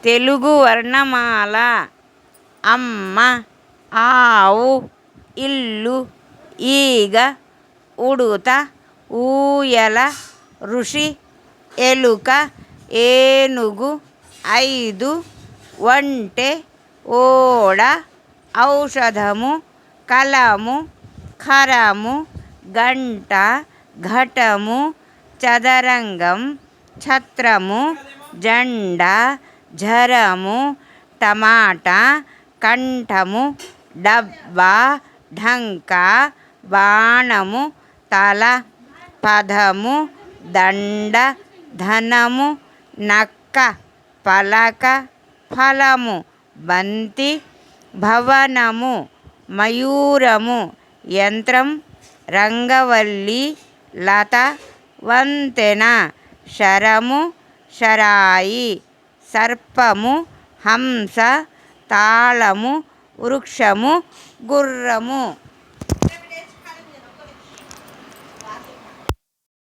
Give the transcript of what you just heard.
తెలుగు వర్ణమాల. అమ్మ, ఆవు, ఇల్లు, ఈగ, ఉడుత, ఊయల, ఋషి, ఎలుక, ఏనుగు, 5, ఒంటె, ఓడ, ఔషధము, కలము, ఖరము, గంట, ఘటము, చదరంగం, ఛత్రము, జెండా, ఝరము, టమాటా, కంఠము, డబ్బా, ఢంకా, బాణము, తల, పదము, దండ, ధనము, నక్క, పలక, ఫలము, బంతి, భవనము, మయూరము, యంత్రం, రంగవల్లి, లత, వంతెన, శరము, షరాయి, సర్పము, హంస, తాళము, వృక్షము, గుర్రము.